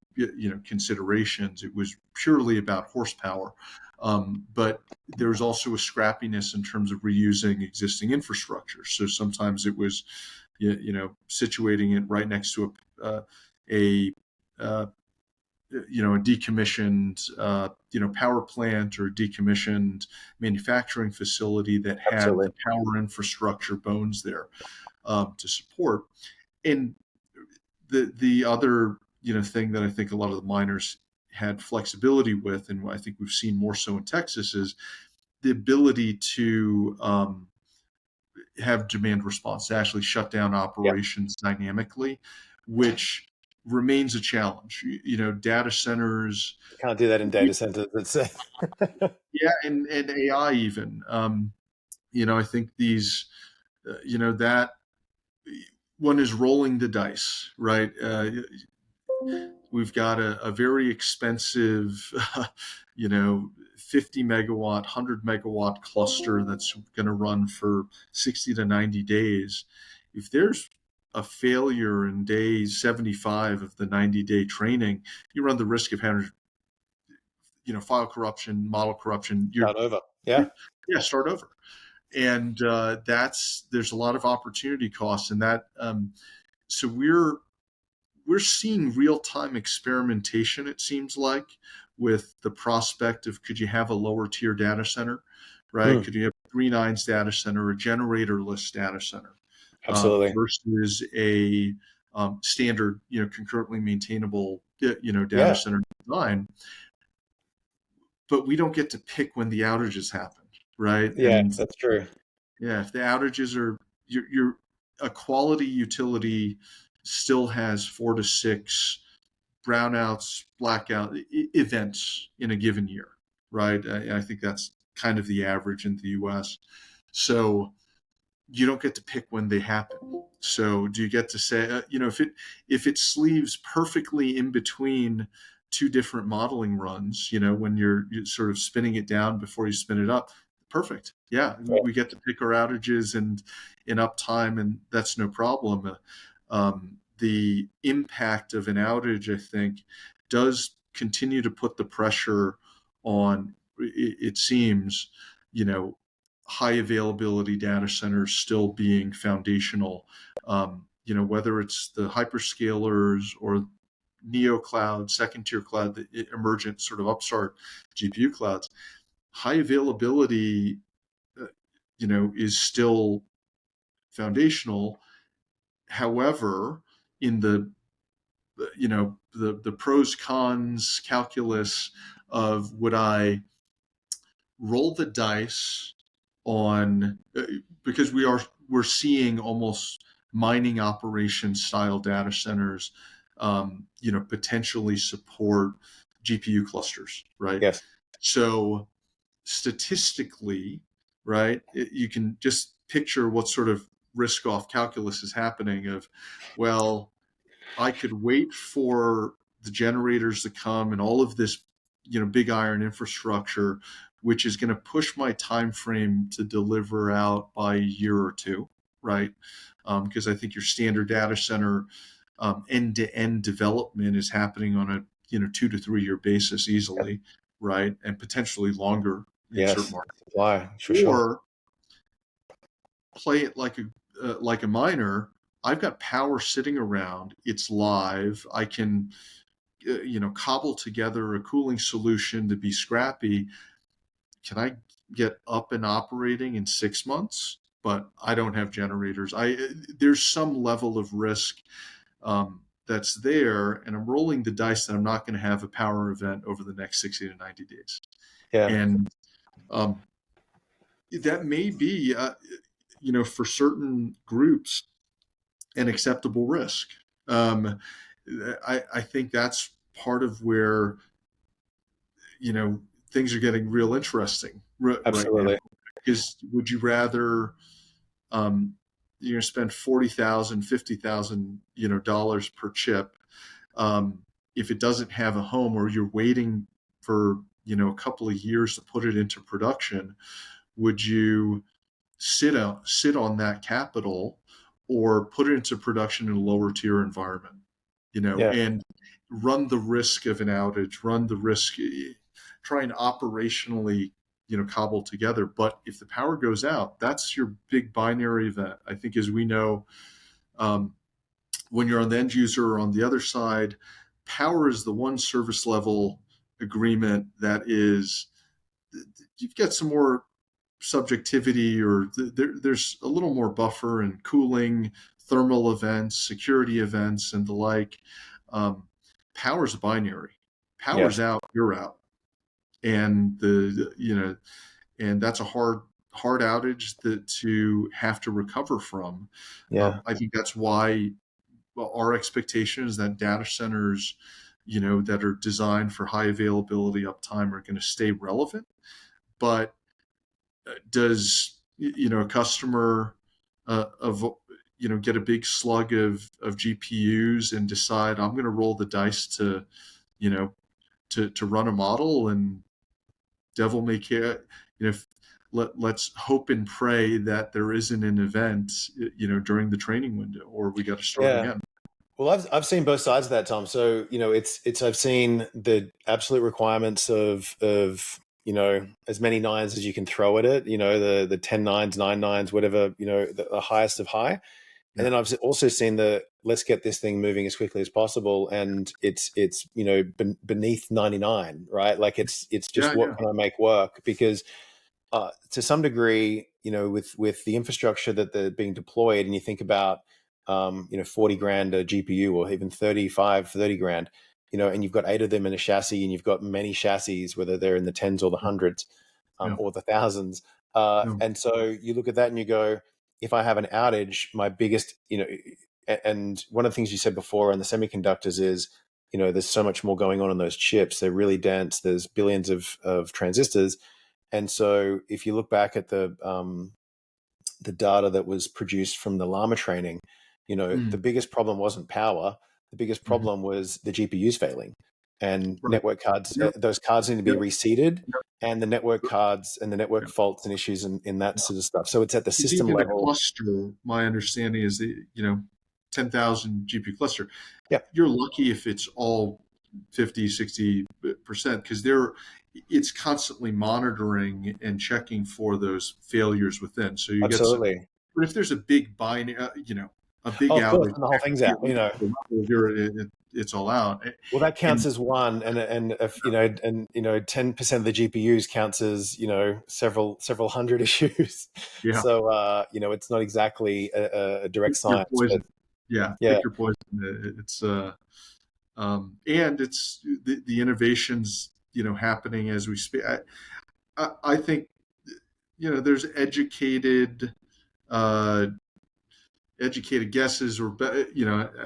considerations. It was purely about horsepower. But there's also a scrappiness in terms of reusing existing infrastructure. So sometimes it was, situating it right next to a decommissioned, power plant or decommissioned manufacturing facility that had Absolutely. the power infrastructure bones there to support. And the other thing that I think a lot of the miners had flexibility with, and I think we've seen more so in Texas, is the ability to have demand response, to actually shut down operations dynamically, which remains a challenge. Data centers. You can't do that in data centers. Yeah, and AI even. I think these, that one is rolling the dice, right? We've got a very expensive, 50 megawatt, 100 megawatt cluster that's going to run for 60 to 90 days. If there's a failure in day 75 of the 90-day training, you run the risk of having, file corruption, model corruption. Start over. Yeah. Start over. And there's a lot of opportunity costs in that. So we're seeing real-time experimentation, it seems like, with the prospect of, could you have a lower tier data center, right? Could you have a 3 nines data center, a generatorless data center, Absolutely. versus a standard, concurrently maintainable, data center design. But we don't get to pick when the outages happen, right? Yeah, And that's true. yeah, if the outages are, you're a quality utility still has 4 to 6 brownouts, blackout events in a given year, right? I think that's kind of the average in the U.S. So you don't get to pick when they happen. So do you get to say, if it sleeves perfectly in between two different modeling runs, when you're sort of spinning it down before you spin it up, perfect. Yeah, we get to pick our outages and in uptime, and that's no problem. The impact of an outage, I think, does continue to put the pressure on, it seems, high availability data centers still being foundational. Whether it's the hyperscalers or neo cloud, second tier cloud, the emergent sort of upstart GPU clouds, high availability, is still foundational. However, in the pros cons calculus of, would I roll the dice on, because we're seeing almost mining operation style data centers, potentially support GPU clusters, right? Yes. So statistically, right, you can just picture what sort of risk off calculus is happening of, well, I could wait for the generators to come and all of this, big iron infrastructure, which is going to push my time frame to deliver out by a year or two, right? Because I think your standard data center end-to-end development is happening on a 2 to 3 year basis easily, right? And potentially longer in certain markets. Supply, for Or sure. play it like like a miner, I've got power sitting around. It's live. I can, cobble together a cooling solution to be scrappy. Can I get up and operating in 6 months? But I don't have generators. There's some level of risk that's there, and I'm rolling the dice that I'm not going to have a power event over the next 60 to 90 days. Yeah. And um, that may be, for certain groups, an acceptable risk. Um, I think that's part of where, things are getting real interesting right now. Absolutely. Because would you rather, um, spend 40,000, 50,000, dollars per chip, if it doesn't have a home, or you're waiting for, a couple of years to put it into production? Would you sit on that capital, or put it into production in a lower tier environment, Yeah. and run the risk of an outage, run the risk, try and operationally, cobble together? But if the power goes out, that's your big binary event. I think, as we know, when you're on the end user or on the other side, power is the one service level agreement that is, you've got some more subjectivity, or there's a little more buffer and cooling, thermal events, security events, and the like. Power's binary. Yeah. Power's out, you're out. And and that's a hard outage to have to recover from. Yeah. I think that's why our expectation is that data centers, that are designed for high availability uptime, are going to stay relevant. But does, a customer, get a big slug of GPUs and decide, I'm going to roll the dice to, to run a model, and devil may care, let's hope and pray that there isn't an event, during the training window, or we got to start Yeah. again. Well, I've seen both sides of that, Tom. So, it's I've seen the absolute requirements of as many nines as you can throw at it, the 10 nines, 9 nines, whatever, the highest of high. And then I've also seen the, let's get this thing moving as quickly as possible, and it's beneath 99, right? Like it's just, what can I make work? Because to some degree, with the infrastructure that they're being deployed, and you think about 40 grand a GPU, or even 30 grand, and you've got 8 of them in a chassis, and you've got many chassis, whether they're in the tens or the hundreds, or the thousands. And so you look at that and you go, if I have an outage, my biggest, and one of the things you said before on the semiconductors is, there's so much more going on in those chips. They're really dense. There's billions of transistors. And so if you look back at the data that was produced from the llama training, the biggest problem wasn't power. The biggest problem was the GPUs failing, and network cards. Those cards need to be reseeded, and the network cards and the network faults and issues in that sort of stuff. So it's at the system Even level. a cluster, my understanding is that, 10,000 GPU cluster. Yeah. You're lucky if it's all 50, 60%, because it's constantly monitoring and checking for those failures within. So you Absolutely. get some, but if there's a big binary, a big Of course, outage, and the whole thing's out, it's all out. Well, that counts as one, and if 10% of the GPUs counts as several hundred issues. Yeah. So it's not exactly a direct science. But pick your poison. It's and it's the innovations happening as we speak. I think there's educated guesses, or I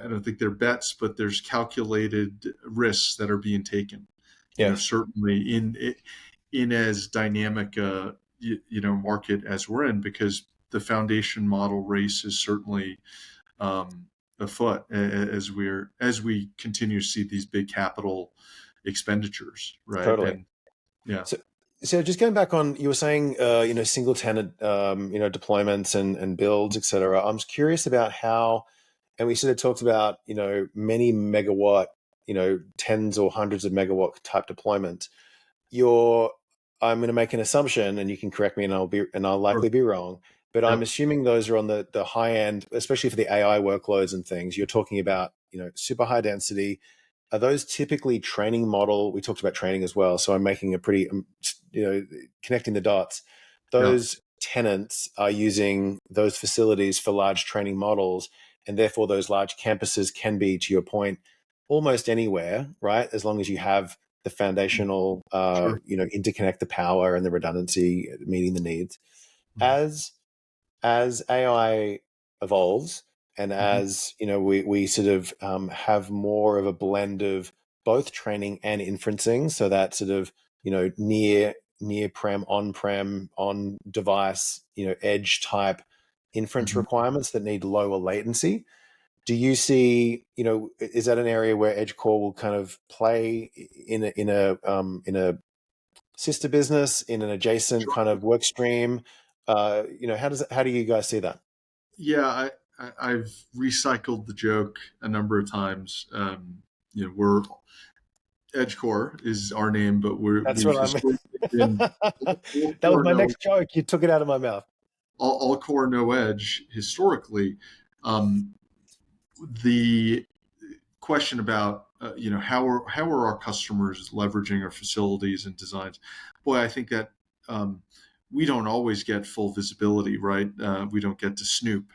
don't think they're bets, but there's calculated risks that are being taken. Certainly in as dynamic market as we're in, because the foundation model race is certainly afoot as we continue to see these big capital expenditures, right? Totally. And So just going back on, you were saying, single tenant, deployments and builds, et cetera. I'm curious about how, and we sort of talked about, many megawatt, tens or hundreds of megawatt type deployments. I'm going to make an assumption, and you can correct me, and I'll likely be wrong. but I'm Yep. assuming those are on the high end, especially for the AI workloads and things. You're talking about, super high density. Are those typically training model? We talked about training as well, so I'm making a pretty, connecting the dots. Yeah. Those tenants are using those facilities for large training models, and therefore those large campuses can be, to your point, almost anywhere, right? As long as you have the foundational, Sure. interconnect the power and the redundancy meeting the needs. Mhm. As AI evolves, and Mhm. as we sort of have more of a blend of both training and inferencing, so that sort of near prem, on device, edge type inference Mhm. requirements that need lower latency. Do you see, is that an area where EdgeCore will kind of play in a sister business, in an adjacent Sure. kind of work stream? How do you guys see that? Yeah, I've recycled the joke a number of times. We're EdgeCore is our name, but That's we've what I mean. historically been all That was core, my no next joke. You took it out of my mouth. all core, no edge. Historically, um, the question about how are our customers leveraging our facilities and designs? Boy, I think that um, we don't always get full visibility, right? We don't get to snoop,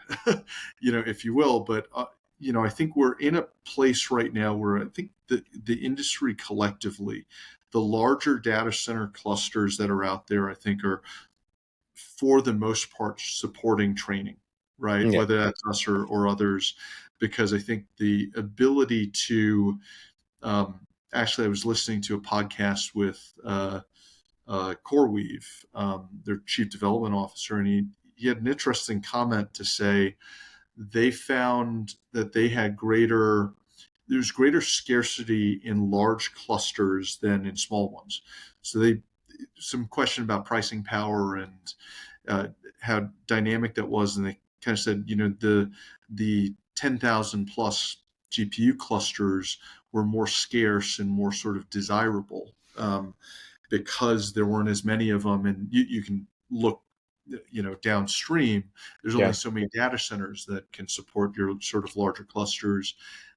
if you will. But I think we're in a place right now where I think the industry collectively, the larger data center clusters that are out there, I think are for the most part supporting training, right? Yeah. Whether that's us or others, because I think the ability to actually, I was listening to a podcast with CoreWeave, their chief development officer, and he had an interesting comment to say they found that there's greater scarcity in large clusters than in small ones. So some question about pricing power and uh, how dynamic that was, and they kind of said, the 10,000 plus GPU clusters were more scarce and more sort of desirable because there weren't as many of them, and you can look downstream. There's only Yeah. so many data centers that can support your sort of larger clusters,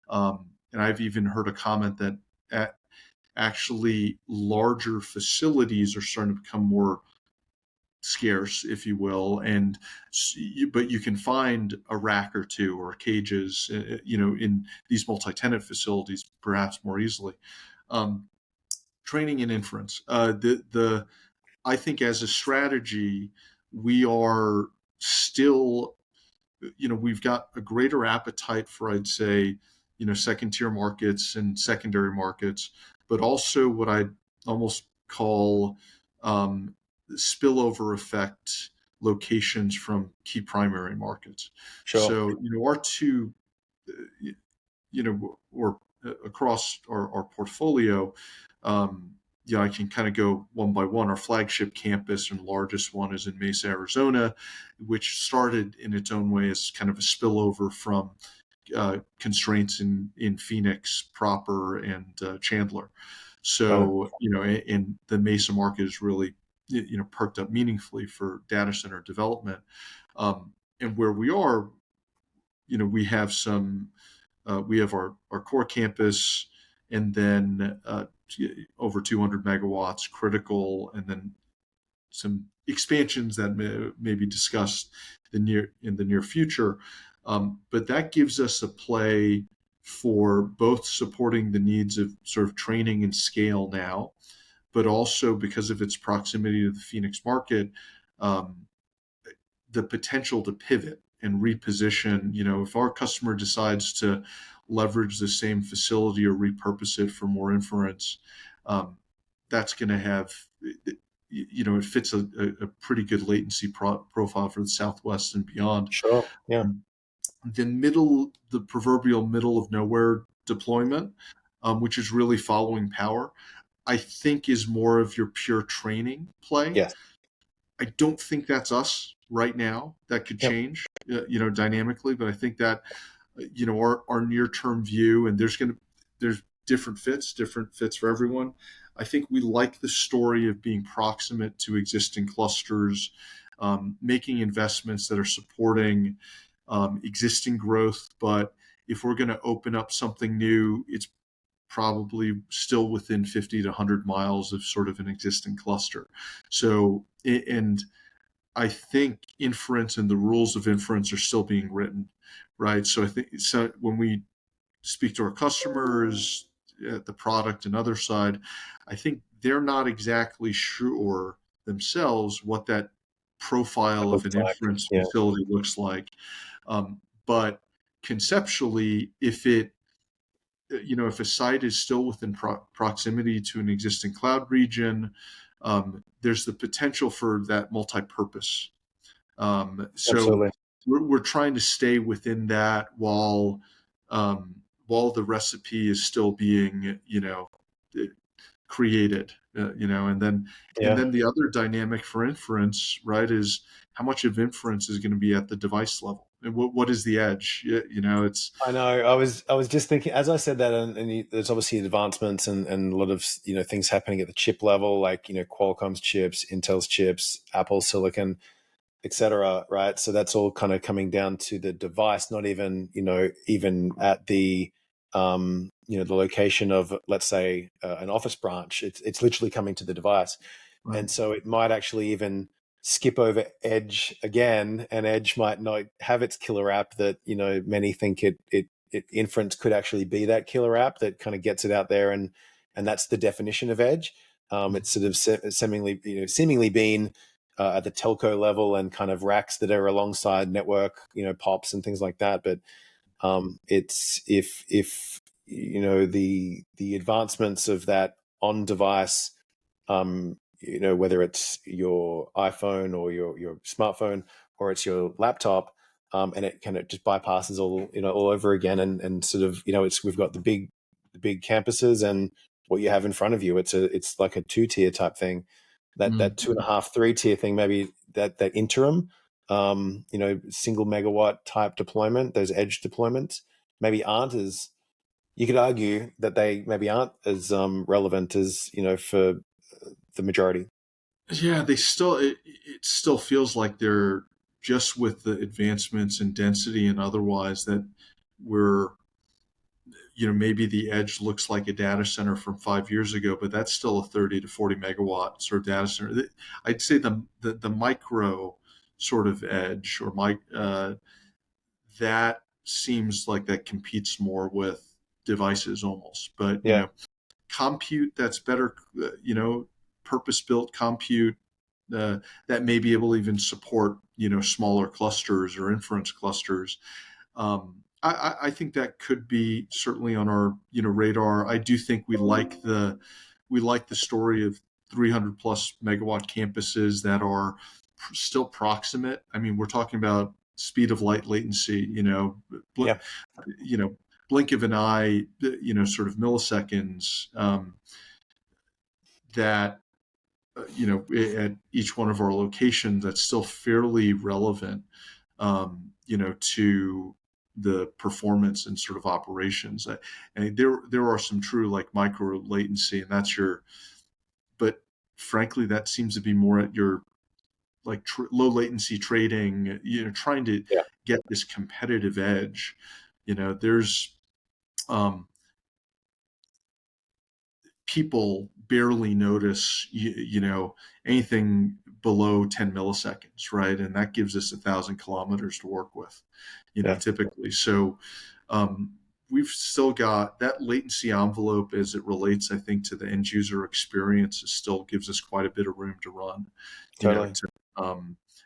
and I've even heard a comment that at, actually larger facilities are starting to become more scarce, if you will, but you can find a rack or two or cages, in these multi-tenant facilities perhaps more easily. Um, Training and inference. The I think as a strategy, we are still, we've got a greater appetite for, I'd say, second tier markets and secondary markets, but also what I'd almost call um, spillover effect locations from key primary markets. Sure. So, our two, or across our portfolio, um, I can kind of go one by one. Our flagship campus and largest one is in Mesa, Arizona, which started in its own way as kind of a spillover from constraints in Phoenix proper and Chandler. Got it. So, and the Mesa market is really, perked up meaningfully for data center development. And where we are, we have we have our core campus, and then over 200 megawatts critical, and then some expansions that may be discussed in the near future. But that gives us a play for both supporting the needs of sort of training and scale now, but also because of its proximity to the Phoenix market, um, the potential to pivot and reposition. If our customer decides to leverage the same facility or repurpose it for more inference, um, that's going to have, it fits a pretty good latency profile for the Southwest and beyond. Sure. Yeah. The proverbial middle of nowhere deployment, which is really following power, I think is more of your pure training play. Yes. I don't think that's us right now. That could Yep. change, dynamically. But I think that, our near term view, and there's different fits for everyone. I think we like the story of being proximate to existing clusters, making investments that are supporting existing growth. But if we're going to open up something new, it's probably still within 50 to 100 miles of sort of an existing cluster. So, and I think inference and the rules of inference are still being written, right? So I think so when we speak to our customers at the product and other side, I think they're not exactly sure themselves what that It profile of looks an like, inference yeah, facility looks like. But conceptually, if a site is still within proximity to an existing cloud region, there's the potential for that multi-purpose. So absolutely. we're trying to stay within that while the recipe is still being, created, and Yeah. then the other dynamic for inference, right, is how much of inference is going to be at the device level, and what is the edge? It's I know. I was just thinking as I said that, and there's obviously advancements and a lot of things happening at the chip level, like Qualcomm's chips, Intel's chips, Apple silicon, etc. Right. So that's all kind of coming down to the device, not even even at the the location of, let's say, an office branch. It's literally coming to the device, right. and so it might actually even skip over Edge again, and Edge might not have its killer app that many think it inference could actually be that killer app that kind of gets it out there, and that's the definition of Edge. It's sort of seemingly been at the telco level and kind of racks that are alongside network, POPs and things like that. But it's if the advancements of that on device, whether it's your iPhone or your smartphone or it's your laptop, and it kind of just bypasses all over again, and sort of we've got the big campuses and what you have in front of you. It's like a two-tier type thing, that Mm. 2.5 3-tier thing, maybe that interim, single megawatt type deployment, those edge deployments maybe aren't as, you could argue that they maybe aren't as relevant as for the majority. Yeah, it still feels like they're just with the advancements in density and otherwise that we're, maybe the edge looks like a data center from 5 years ago, but that's still a 30 to 40 megawatt sort of data center. I'd say the micro sort of edge or that seems like that competes more with devices almost, but Yeah, compute that's better, purpose built compute that may be able to even support smaller clusters or inference clusters. I think that could be certainly on our radar. I do think we like the story of 300 plus megawatt campuses that are still proximate. I mean, we're talking about speed of light latency. yeah, You know, blink of an eye. Sort of milliseconds. That at each one of our locations, that's still fairly relevant, to the performance and sort of operations. And there are some true like micro latency, and but frankly, that seems to be more at your like low latency trading, trying to yeah, get this competitive edge. There's um, people barely notice, anything below 10 milliseconds, right? And that gives us 1,000 kilometers to work with, yeah, typically. So we've still got that latency envelope as it relates, I think, to the end user experience. It still gives us quite a bit of room to run, totally, to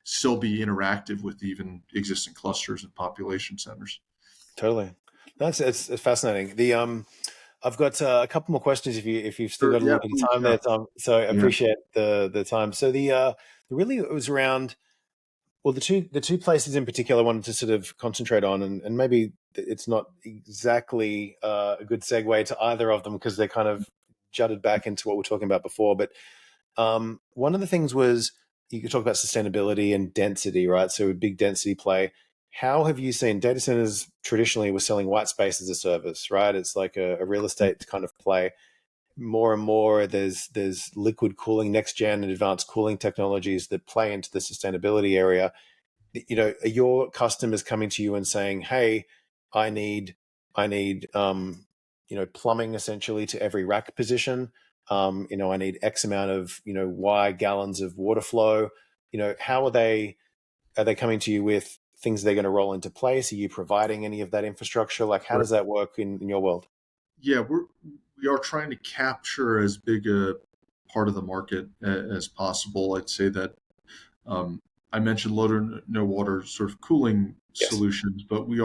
still be interactive with even existing clusters and population centers. totally. That's it's fascinating. I've got a couple more questions if you've still Sure, got a yeah, little bit of please, time yeah, there, Tom. So I yeah. appreciate the time. So really it was around, well, the two places in particular I wanted to sort of concentrate on, and maybe it's not exactly a good segue to either of them because they're kind of jutted back into what we are talking about before. But one of the things was, you could talk about sustainability and density, right? So a big density play. How have you seen data centers traditionally were selling white space as a service, right? It's like a real estate kind of play. more and more there's liquid cooling, next gen and advanced cooling technologies that play into the sustainability area. Are your customers coming to you and saying, "Hey, I need plumbing essentially to every rack position. I need X amount of Y gallons of water flow." How are they coming to you with things they're going to roll into place? Are you providing any of that infrastructure? Like, how Right. does that work in your world? Yeah, we are trying to capture as big a part of the market as possible. I'd say that um, I mentioned low to no water sort of cooling Yes. solutions, but we've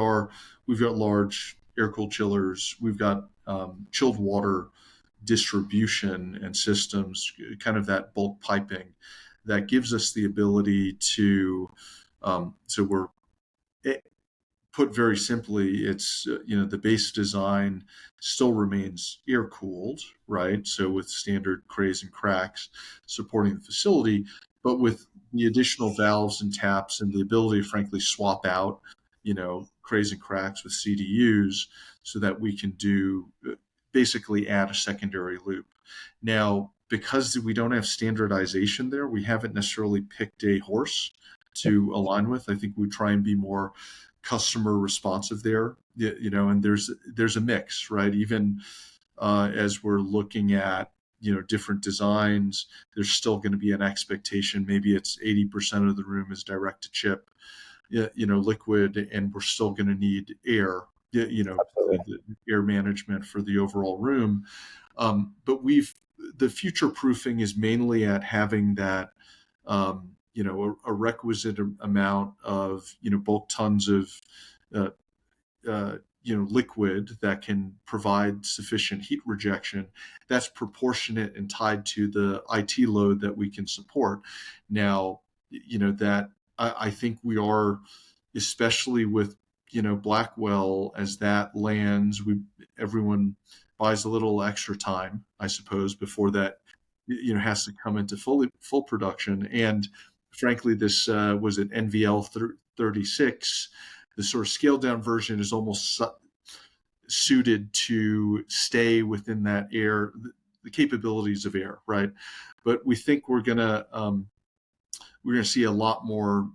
got large air cooled chillers. We've got chilled water distribution and systems, kind of that bulk piping that gives us the ability to. So we're put very simply, it's the base design still remains air cooled, right? So with standard crays and cracks supporting the facility, but with the additional valves and taps and the ability to frankly swap out, crays and cracks with CDUs, so that we can do basically add a secondary loop. Now, because we don't have standardization there, we haven't necessarily picked a horse to align with. I think we try and be more customer responsive there, and there's a mix, right? Even as we're looking at different designs, there's still going to be an expectation. Maybe it's 80% of the room is direct to chip, liquid, and we're still going to need air, Absolutely. the air management for the overall room. But the future proofing is mainly at having that a requisite amount of bulk tons of uh, liquid that can provide sufficient heat rejection that's proportionate and tied to the IT load that we can support. Now, that I think we are, especially with Blackwell, as that lands, everyone buys a little extra time, I suppose, before that has to come into full production. And frankly, this was an NVL 36. The sort of scaled down version is almost suited to stay within that air, the capabilities of air, right? But we think we're gonna see a lot more,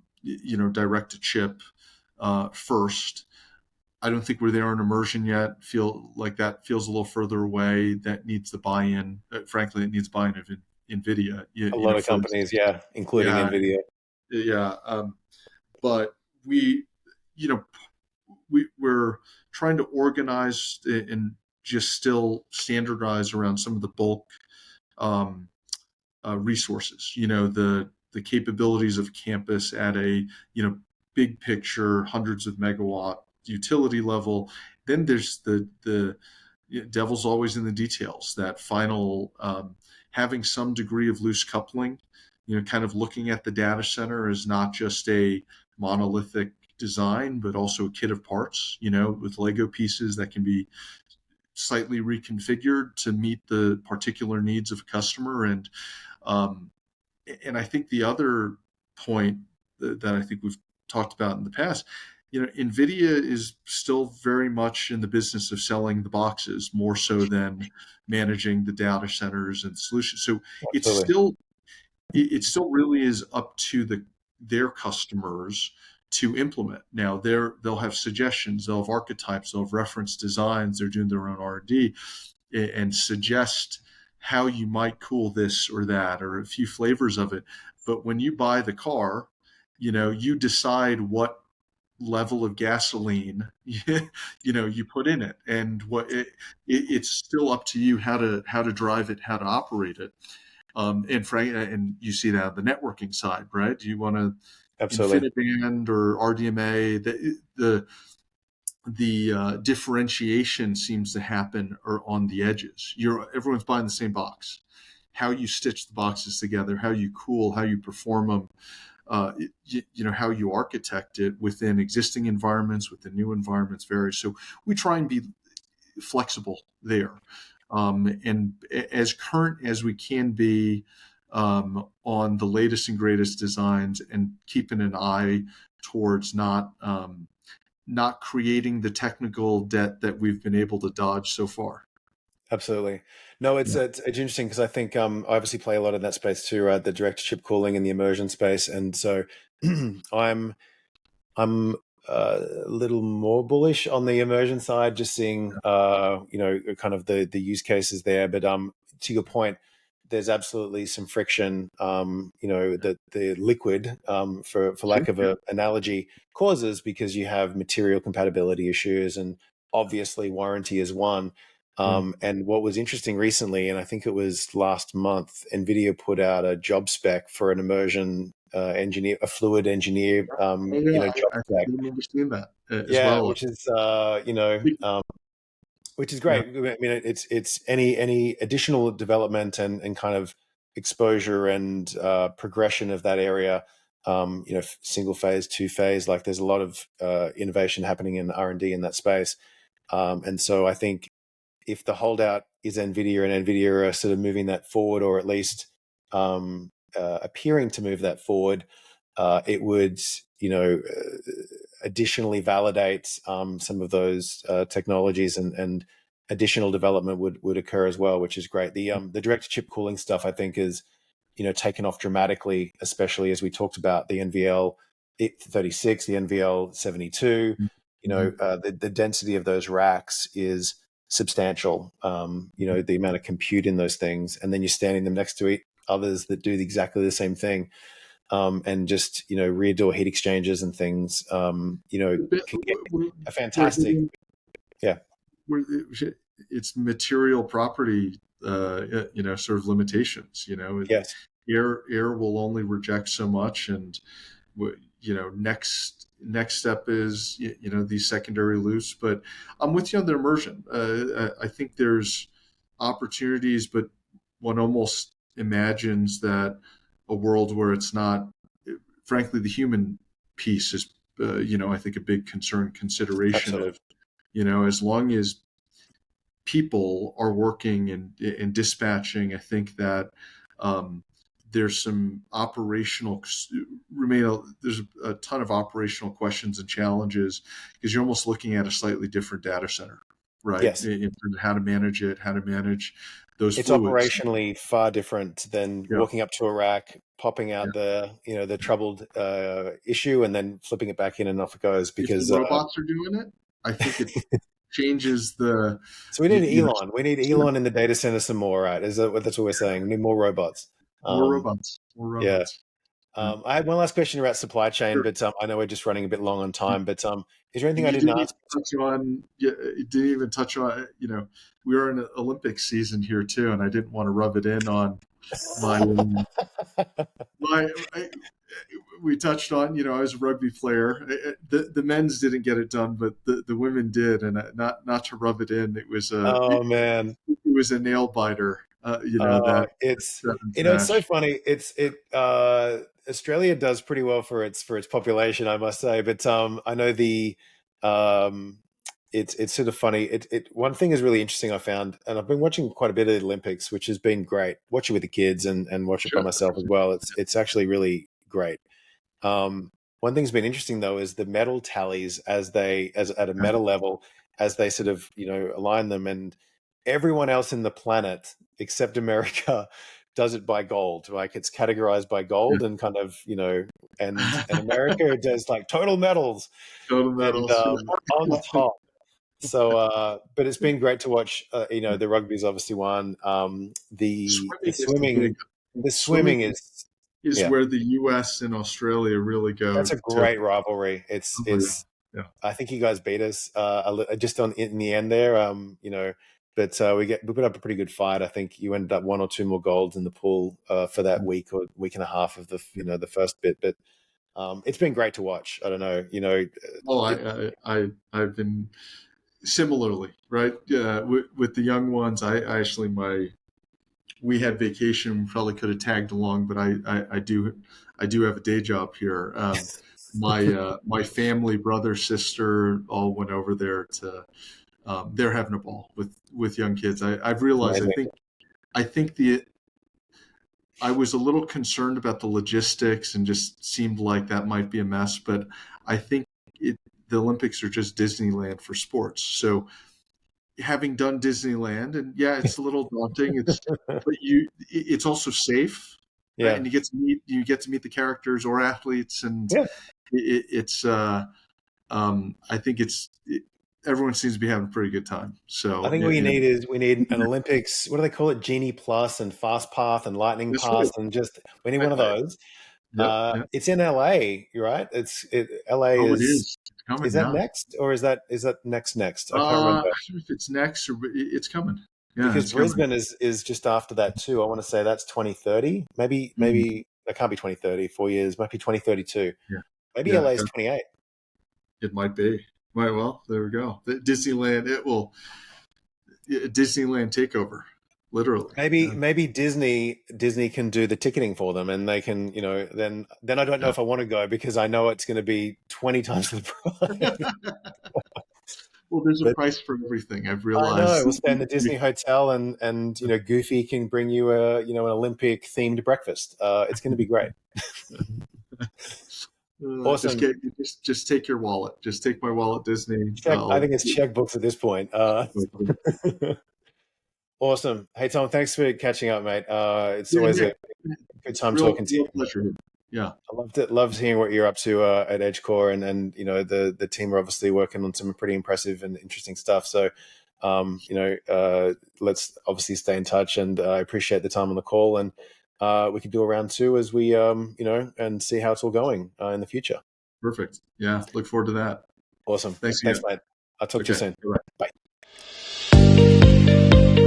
direct to chip first. I don't think we're there in immersion yet. Feel like that feels a little further away. That needs the buy-in. Frankly, it needs buy-in of NVIDIA. A lot of For companies, yeah, including yeah, Nvidia. yeah. But we, you know, we're trying to organize and just still standardize around some of the bulk um, resources. The capabilities of campus at a big picture, hundreds of megawatt utility level. Then there's the devil's always in the details. That final having some degree of loose coupling. Kind of looking at the data center as not just a monolithic design, but also a kit of parts. With Lego pieces that can be slightly reconfigured to meet the particular needs of a customer. Um, and I think the other point that I think we've talked about in the past, NVIDIA is still very much in the business of selling the boxes more so than managing the data centers and solutions. So it's Absolutely. still it still really is up to their customers to implement. Now they'll have suggestions, they'll have archetypes, they'll have reference designs, they're doing their own R&D and suggest how you might cool this or that or a few flavors of it. But when you buy the car, you decide what level of gasoline you put in it, and it's still up to you how to drive it, how to operate it. And you see that on the networking side, right? Do you want to Absolutely. InfiniBand or RDMA? The differentiation seems to happen or on the edges. Everyone's buying the same box. How you stitch the boxes together, how you cool, how you perform them, how you architect it within existing environments, within new environments varies. So we try and be flexible there, and as current as we can be on the latest and greatest designs, and keeping an eye towards not creating the technical debt that we've been able to dodge so far. Absolutely. No, Yeah. it's interesting because I think I obviously play a lot in that space too, right? The direct chip cooling and the immersion space, and so I'm I'm a little more bullish on the immersion side, just seeing kind of the use cases there. But to your point, there's absolutely some friction. The liquid, for Sure. lack of Yeah. a analogy, causes because you have material compatibility issues, and obviously warranty is one. Mm. And what was interesting recently, and I think it was last month, NVIDIA put out a job spec for an immersion engineer, a fluid engineer, Oh, yeah. job I spec. remember seeing that as Yeah, well. which is which is Yeah. great. I mean, it's any additional development and kind of exposure and progression of that area. Single phase, two phase. Like there's a lot of innovation happening in R&D in that space, and so I think if the holdout is Nvidia and Nvidia are sort of moving that forward, or at least appearing to move that forward, it would, additionally validate some of those technologies, and additional development would occur as well, which is great. The direct to chip cooling stuff, I think, is taken off dramatically, especially as we talked about the NVL 36, the NVL 72. Mhm. The density of those racks is substantial. The amount of compute in those things, and then you're standing them next to others that do exactly the same thing, and just rear door heat exchangers and things. Can get a We're fantastic, hitting yeah, we're, it's material property, sort of limitations. yes, Air will only reject so much, and next step is these secondary loops. But I'm with you on the immersion. I think there's opportunities, but one almost imagines that a world where it's not, frankly, the human piece is, I think a big consideration absolutely, of, as long as people are working and dispatching, I think that there's some operational there's a ton of operational questions and challenges, because you're almost looking at a slightly different data center, right? yes. In terms of how to manage it, how to manage those It's fluids. operationally far different than Yeah. walking up to a rack, popping Yeah. out the troubled issue, and then flipping it back in, and off it goes. If the Because robots are doing it, I think it changes the, so we you, need you know, Elon. We need yeah, Elon in the data center some more, right? That's what we're saying. We need more robots. more Um, robots, more yeah. robots. Yeah. I had one last question about supply chain, Sure. but I know we're just running a bit long on time. But is there anything I You didn't didn't even ask? touch on. You didn't even touch on. We are in an Olympic season here too, and I didn't want to rub it in on my my. We touched on. I was a rugby player. The men's didn't get it done, but the women did, and not to rub it in. Oh man. It was a nail biter. It's Sevens it's so match. funny. Australia does pretty well for its population, I must say. But I know um, it's sort of funny. It one thing is really interesting I found, and I've been watching quite a bit of the Olympics, which has been great. Watch it with the kids and watch it by Sure. myself as well. It's actually really great. One thing's been interesting though is the medal tallies as at a meta level, as they sort of align them, and everyone else in the planet except America does it by gold. Like it's categorized by Yeah. gold, and kind of and America does like total medals Total and medals. on top. So, but it's been great to watch. The rugby's obviously won. The Swimming is the big. swimming, the Swimming swimming is, is yeah, where the U.S. and Australia really go that's a to. great rivalry. It's Oh, it's. yeah. I think you guys beat us just on in the end there. But we put up a pretty good fight. I think you ended up one or two more golds in the pool for that week or week and a half of the Yeah. the first bit. But it's been great to watch. I don't know. Well, It, I've been similarly, right. With the young ones, I actually we had vacation. We probably could have tagged along, but I do have a day job here. My family, brother, sister, all went over there to. They're having a ball with young kids. I've realized. amazing. I think I was a little concerned about the logistics and just seemed like that might be a mess, but I think the Olympics are just Disneyland for sports. So having done Disneyland, and yeah, it's a little daunting. But it's also safe, right? Yeah. And you get to meet the characters or athletes, and Yeah. it's I think everyone seems to be having a pretty good time. I So think we need an Olympics. What do they call it? Genie Plus and Fast Path and Lightning that's Pass, right. and just we need I, one of I, those. yep, yep. It's in LA, you're right? LA Oh, it is is. It's coming. is that Yeah. next or is that next? I can't I remember don't know if it's next or it's coming. Yeah, because it's coming. Brisbane is just after that too. I want to say that's 2030. Mm, Maybe that can't be 2030. 4 years, might be 2032. yeah, Maybe yeah. LA is 28. It might be. Right. Well, there we go. Disneyland. Disneyland takeover, literally. Yeah. Maybe Disney can do the ticketing for them, and they can, then I don't know Yeah. if I want to go because I know it's going to be 20 times the price. Well, there's a But price for everything. I've I know realized. we'll stay in the Disney hotel, and Goofy can bring you an Olympic themed breakfast. It's going to be great. Just Awesome. get just take your wallet. Just take my wallet, Disney. I think it's checkbooks at this point. Awesome. Hey Tom, thanks for catching up, mate. It's Yeah, always Nick, a good time real talking to real you. pleasure. Yeah, I loved hearing what you're up to at EdgeCore, and the team are obviously working on some pretty impressive and interesting stuff. So, let's obviously stay in touch, and I appreciate the time on the call, and we can do a round two as we and see how it's all going in the future. perfect. Yeah, look forward to that. Awesome. Thanks Thanks, again. mate. I'll talk to you Okay, soon. all right. Bye.